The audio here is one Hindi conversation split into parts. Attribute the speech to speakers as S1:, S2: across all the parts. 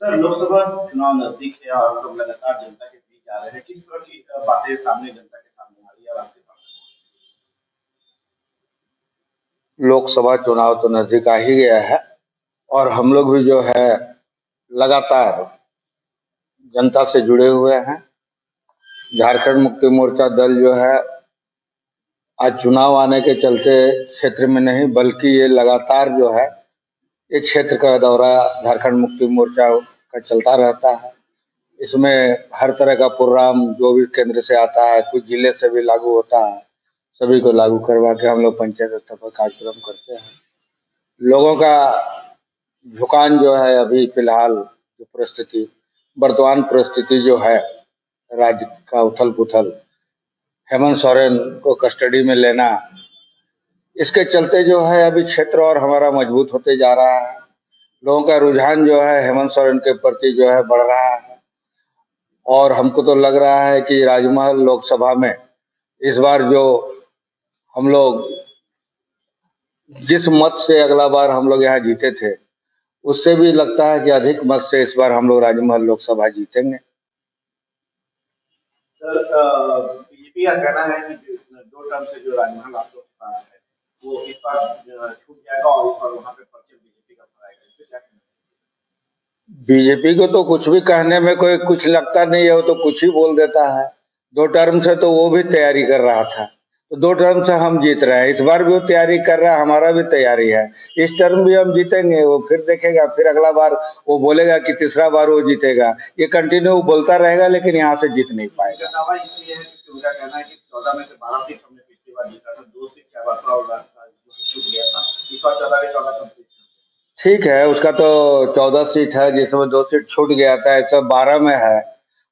S1: सर, लोकसभा चुनाव नजदीक है और हम लोग लगातार जनता के बीच जा रहे हैं। किस तरह की बातें सामने जनता के सामने आ रही है और आपके सामने?
S2: लोकसभा चुनाव तो नजदीक आ ही गया है और हम लोग भी जो है लगातार जनता से जुड़े हुए हैं। झारखंड मुक्ति मोर्चा दल जो है आज चुनाव आने के चलते क्षेत्र में नहीं बल्कि ये लगातार जो है इस क्षेत्र का दौरा झारखंड मुक्ति मोर्चा का चलता रहता है। इसमें हर तरह का प्रोग्राम जो भी केंद्र से आता है, कुछ जिले से भी लागू होता है, सभी को लागू करवा के हम लोग पंचायत स्तर पर कार्यक्रम करते हैं। लोगों का झुकान जो है अभी फिलहाल जो परिस्थिति वर्तमान परिस्थिति जो है राज्य का उथल पुथल, हेमंत सोरेन को कस्टडी में लेना, इसके चलते जो है अभी क्षेत्र और हमारा मजबूत होते जा रहा है। लोगों का रुझान जो है हेमंत सोरेन के प्रति जो है बढ़ रहा है और हमको तो लग रहा है कि राजमहल लोकसभा में इस बार जो हम लोग जिस मत से अगला बार हम लोग यहाँ जीते थे उससे भी लगता है कि अधिक मत से इस बार हम लोग राजमहल लोकसभा जीतेंगे।
S1: सर, बीजेपी का कहना है कि दो टर्म से जो राजमहल आप लोग के पास है वो इस बार छूट जाएगा और इस बार वहाँ पे परचम बीजेपी का फहराएगा। इस पे क्या कहना
S2: बीजेपी को तो कुछ भी कहने में कोई कुछ लगता नहीं है, वो तो कुछ ही बोल देता है। 2 टर्म से तो वो भी तैयारी कर रहा था, तो 2 टर्म से हम जीत रहे हैं, इस बार भी वो तैयारी कर रहा है, हमारा भी तैयारी है। इस टर्म भी हम जीतेंगे, वो फिर देखेगा, फिर अगला बार वो बोलेगा कि तीसरा बार वो जीतेगा। ये कंटिन्यू बोलता रहेगा लेकिन यहाँ से जीत नहीं
S1: है?
S2: पाएगा।
S1: उनका दावा इसलिए है क्योंकि उनका कहना है कि 14 में से 12 सीट हमने पिछली बार जीता था, 2 सीट चाबसा और जो है छूट गया था। इस बार 14 के 14 कंप्लीट।
S2: ठीक है, उसका तो 14 सीट है जिसमें 2 सीट छूट गया था, 112 में है।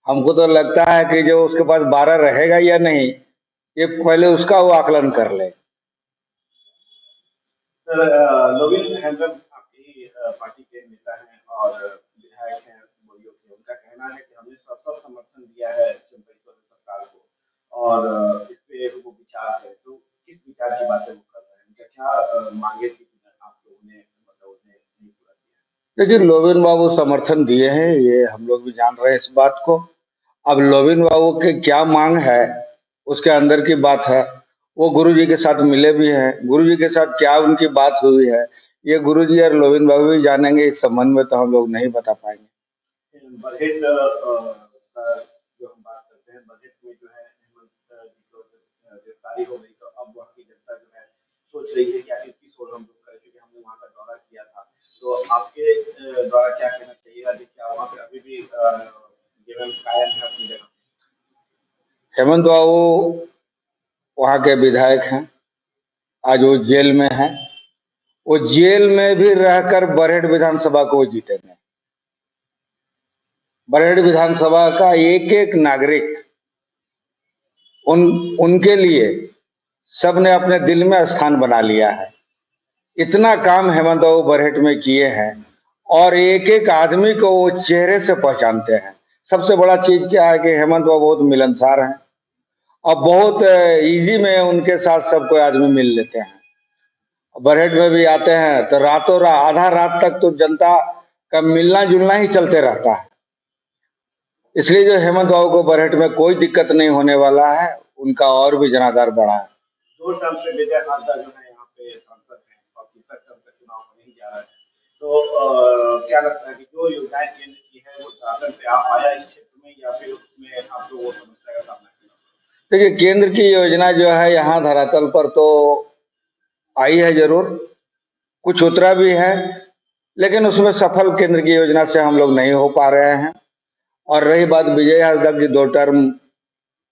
S2: हमको तो लगता है कि जो उसके पास 12 रहेगा या नहीं, ये पहले उसका वो आकलन कर ले।
S1: सर, नवीन हैंडल आपकी पार्टी के नेता हैं और विधायक हैं बोलियो के। उनका कहना है कि हमने सब समर्थन दिया है चंद्रशेखर सरकार को और इस पे वो विचार है। तो किस विचार की बातें वो कर रहे हैं? उनका क्या मांगे थी कि आप लोगों ने मतलब उन्हें नहीं पूरा किया?
S2: देखिए, लोबिन बाबू समर्थन दिए हैं, ये हम लोग भी जान रहे हैं इस बात को। अब लोबिन बाबू के क्या मांग है, उसके अंदर की बात है। वो गुरुजी के साथ मिले भी हैं, गुरुजी के साथ क्या उनकी बात हुई है ये गुरुजी और लोबिन बाबू ही जानेंगे। इस संबंध में तो हम लोग नहीं बता पाएंगे।
S1: बजट का जो हम बात करते हैं, बजट में जो है हेमंत जी को गिरफ्तारी हो गई तो अब वहाँ की जनता जो है सोच रही है कि आखिर किस ओर हम रुख करें, क्योंकि हमने वहाँ का दौरा किया था। तो आपके द्वारा क्या कहना चाहिएगा कि क्या वहाँ पे अभी भी जगह कायम है अपनी जगह?
S2: हेमंत बाबू वहाँ के विधायक हैं, आज वो जेल में है। वो जेल में भी रहकर बरहेट विधानसभा को जीतेंगे। बरहेट विधानसभा का एक एक नागरिक उन उनके लिए सबने अपने दिल में स्थान बना लिया है। इतना काम हेमंत बाबू बरहेट में किए हैं और एक एक आदमी को वो चेहरे से पहचानते हैं। सबसे बड़ा चीज क्या है कि हेमंत बाबू बहुत मिलनसार हैं और बहुत इजी में उनके साथ सब कोई आदमी मिल लेते हैं। बरहेट में भी आते हैं तो रातों रात आधा रात तक तो जनता का मिलना जुलना ही चलते रहता है। इसलिए जो हेमंत बाबू को बरहेट में कोई दिक्कत नहीं होने वाला है, उनका और भी जनाधार बढ़ा है।
S1: 2 टर्म से विजय हाजरा जो है यहाँ पे सांसद हैं और तीसरा टर्म का चुनाव होने ही जा रहा है। तो क्या लगता है कि जो योजनाएं केंद्र की है वो शासन पे आ पाया इस क्षेत्र में, या फिर उसमें आपको वो समस्या का सामना करना पड़ा?
S2: देखिए, केंद्र की योजना जो है यहाँ धरातल पर तो आई है जरूर, कुछ उतरा भी है, लेकिन उसमें सफल केंद्र की योजना से हम लोग नहीं हो पा रहे हैं। और रही बात विजय हाजरा की, 2 टर्म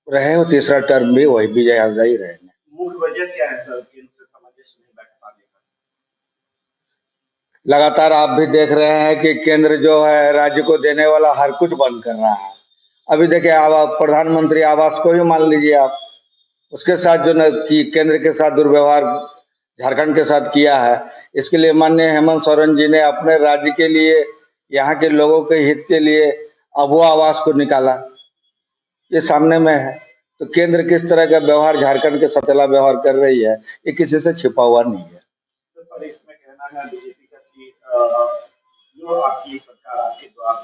S2: रहे हो, तीसरा टर्म भी वही विजय हाजरा ही रहेंगे।
S1: मुख्य वजह क्या है सर केंद्र से सामंजस्य नहीं बैठ पाने का?
S2: लगातार आप भी देख रहे हैं कि केंद्र जो है राज्य को देने वाला हर कुछ बंद कर रहा है। अभी देखिए, आप प्रधानमंत्री आवास को ही मान लीजिए, आप उसके साथ जो न कि केंद्र के साथ दुर्व्यवहार झारखंड के साथ किया है, इसके लिए माननीय हेमंत सोरेन जी ने अपने राज्य के लिए, यहाँ के लोगों के हित के लिए अब वो आवास को निकाला, ये सामने में है। तो केंद्र किस तरह का व्यवहार झारखंड के सतेला व्यवहार कर रही है, ये किसी से छिपा हुआ नहीं है।
S1: तो पर इसमें कहना है बीजेपी का कि जो आपकी सरकार आपके द्वारा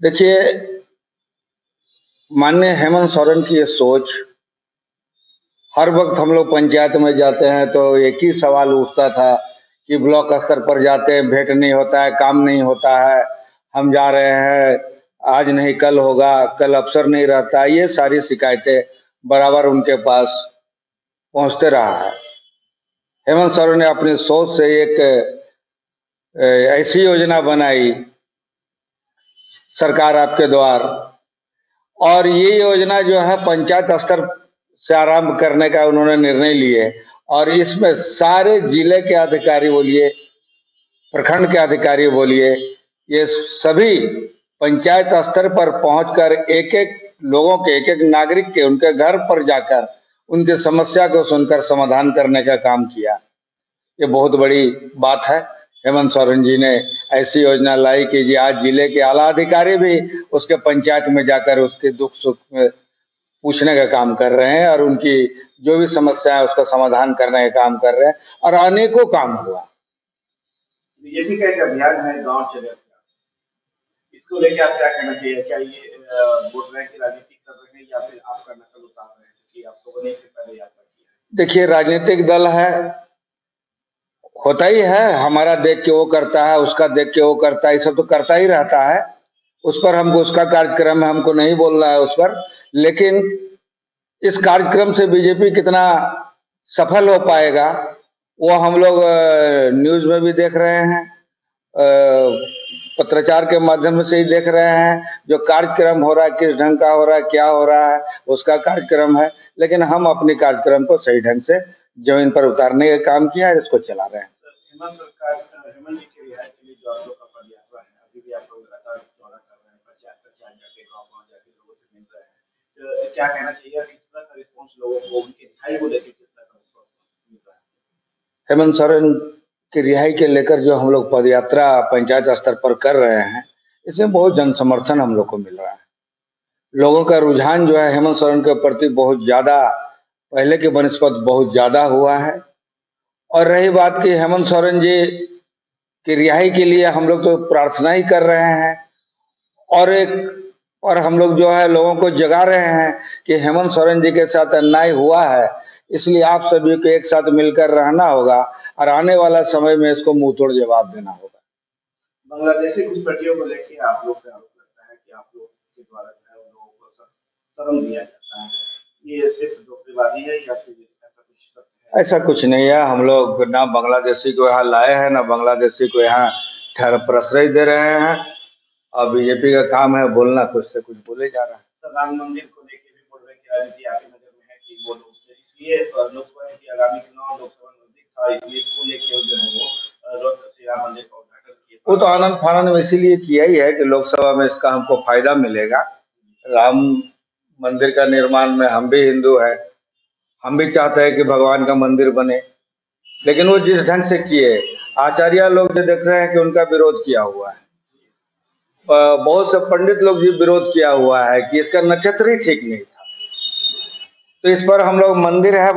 S2: देखिए, माननीय हेमंत सोरेन की ये सोच, हर वक्त हम लोग पंचायत में जाते हैं तो एक ही सवाल उठता था कि ब्लॉक स्तर पर जाते हैं, भेंट नहीं होता है, काम नहीं होता है, हम जा रहे हैं, आज नहीं कल होगा, कल अफसर नहीं रहता है। ये सारी शिकायतें बराबर उनके पास पहुंचते रहा है। हेमंत सोरेन ने अपनी सोच से एक ऐसी योजना बनाई, सरकार आपके द्वार, और ये योजना जो है पंचायत स्तर से आरंभ करने का उन्होंने निर्णय लिए, और इसमें सारे जिले के अधिकारी बोलिए, प्रखंड के अधिकारी बोलिए, ये सभी पंचायत स्तर पर पहुंचकर एक एक लोगों के, एक एक नागरिक के, उनके घर पर जाकर उनकी समस्या को सुनकर समाधान करने का काम किया। ये बहुत बड़ी बात है। हेमंत सोरेन जी ने ऐसी योजना लाई कि जी आज जिले के आला अधिकारी भी उसके पंचायत में जाकर उसके दुख सुख में पूछने का काम कर रहे हैं, और उनकी जो भी समस्या है उसका समाधान करने का काम कर रहे हैं, और अनेकों काम हुआ।
S1: बीजेपी का एक अभियान है गांव चले अभियान, इसको लेके आप क्या कहना चाहिए? क्या ये वोट बैंक की राजनीति कर रहे हैं या फिर आपका नकल उतार रहे हैं कि आपको बनने से पहले यात्रा किया है?
S2: देखिए, राजनीतिक दल है, होता ही है, हमारा देख के वो करता है, उसका देख के वो करता है, ये सब तो करता ही रहता है। उस पर हमको, उसका कार्यक्रम है, हमको नहीं बोलना है उस पर। लेकिन इस कार्यक्रम से बीजेपी कितना सफल हो पाएगा, वो हम लोग न्यूज में भी देख रहे हैं, पत्रचार के माध्यम से ही देख रहे हैं। जो कार्यक्रम हो रहा है, किस ढंग का हो रहा है, क्या हो रहा है, उसका कार्यक्रम है। लेकिन हम अपने कार्यक्रम को सही ढंग से जमीन पर उतारने का काम किया है, इसको चला रहे हैं।
S1: हेमंत सरकार, हेमंत जी के रिहाई के लिए जो आप लोग का पद यात्रा है, अभी भी आप लोग लगातार दौरा कर रहे हैं, पंचायत पंचायत जाके गाँव-गाँव जाके लोगों से मिल रहे हैं। तो क्या कहना चाहिए, किस तरह का रिस्पॉन्स लोगों को उनकी रिहाई को लेके किस तरह का रिस्पॉन्स मिल रहा है?
S2: हेमंत सोरेन की रिहाई के लेकर जो हम लोग पदयात्रा पंचायत स्तर पर कर रहे हैं, इसमें बहुत जन समर्थन हम लोग को मिल रहा है। लोगों का रुझान जो है हेमंत सोरेन के प्रति बहुत ज्यादा, पहले के बनिस्पत बहुत ज्यादा हुआ है। और रही बात कि हेमंत सोरेन जी की रिहाई के लिए हम लोग तो प्रार्थना ही कर रहे हैं, और हम लोग जो है लोगों को जगा रहे हैं कि हेमंत सोरेन जी के साथ अन्याय हुआ है, इसलिए आप सभी को एक साथ मिलकर रहना होगा, और आने वाला समय में इसको मुंह तोड़ जवाब देना होगा।
S1: बांग्लादेशी घुसपैठियों को लेके आप लोग का आरोप लगता है कि आप लोग के द्वारा जो है उन लोगों को शरण दिया जाता है, ये सिर्फ धोखेबाजी है या फिर ऐसा कुछ सत्य है?
S2: ऐसा कुछ नहीं है। हम लोग ना बांग्लादेशी को यहाँ लाए हैं, ना बांग्लादेशी को यहाँ ठहर प्रश्रय दे रहे हैं। और बीजेपी का काम है बोलना, कुछ से कुछ बोले जा रहा है।
S1: सर, राम मंदिर को लेके भी वोट बैंक की राजनीति आपकी नजर में है कि वो लोग इसलिए लोकसभा की आगामी चुनाव लोकसभा नजदीक था, इसलिए इसको लेके जो है वो श्री राम मंदिर का उद्घाटन किए।
S2: वो तो आनंद फानंद में इसीलिए किया ही है कि लोकसभा में इसका हमको फायदा मिलेगा। राम मंदिर का निर्माण में हम भी हिंदू है, हम भी चाहते हैं कि भगवान का मंदिर बने, लेकिन वो जिस ढंग से किए, आचार्य लोग जो देख रहे हैं कि उनका विरोध किया हुआ है, बहुत से पंडित लोग भी विरोध किया हुआ है कि इसका नक्षत्र ही ठीक नहीं था। तो इस पर हम लोग, मंदिर है,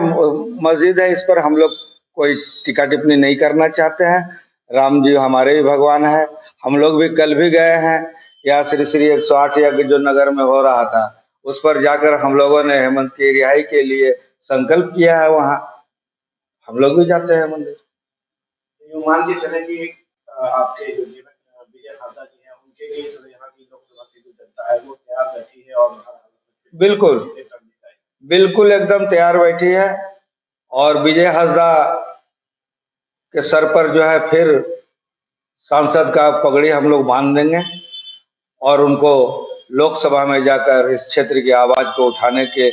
S2: मस्जिद है, इस पर हम लोग कोई टीका टिप्पणी नहीं करना चाहते हैं। राम जी हमारे भी भगवान है। हम लोग भी कल भी गए हैं, यहाँ श्री श्री 108 यज्ञ जो नगर में हो रहा था, उस पर जाकर हम लोगों ने हेमंत की रिहाई के लिए संकल्प किया है। वहाँ हम लोग भी जाते हैं मंदिर।
S1: यूँ मान के चले कि आपके जो जीवन विजय हांसदा जी हैं, उनके लिए जो यहाँ की लोकसभा की जो जनता है वो तैयार बैठी है और
S2: बिल्कुल बिल्कुल एकदम तैयार बैठी है, और विजय हांसदा के सर पर जो है फिर सांसद का पगड़ी हम लोग बांध देंगे, और उनको लोकसभा में जाकर इस क्षेत्र की आवाज को उठाने के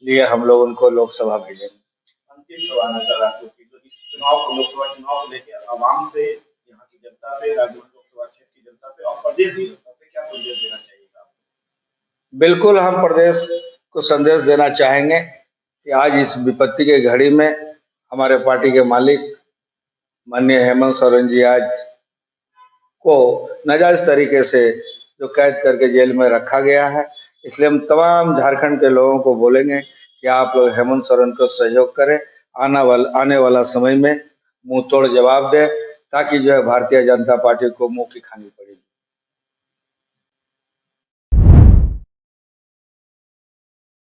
S2: लिए हम लोग उनको लोकसभा भेजेंगे।
S1: अंतिम सवाल है सर आपको कि जो इस चुनाव को, लोकसभा चुनाव को लेकर आवाम से, यहाँ की जनता से, राज्य लोकसभा क्षेत्र की जनता से और प्रदेश की जनता से क्या संदेश देना चाहिएगा आप?
S2: बिल्कुल, हम प्रदेश को संदेश देना चाहेंगे कि आज इस विपत्ति के घड़ी में हमारे पार्टी के मालिक माननीय हेमंत सोरेन जी आज को नाजायज तरीके से जो कैद करके जेल में रखा गया है, इसलिए हम तमाम झारखंड के लोगों को बोलेंगे कि आप लोग हेमंत सोरेन को सहयोग करें, आने वाला समय में मुंह तोड़ जवाब दें, ताकि जो है भारतीय जनता पार्टी को मुंह की खानी पड़े।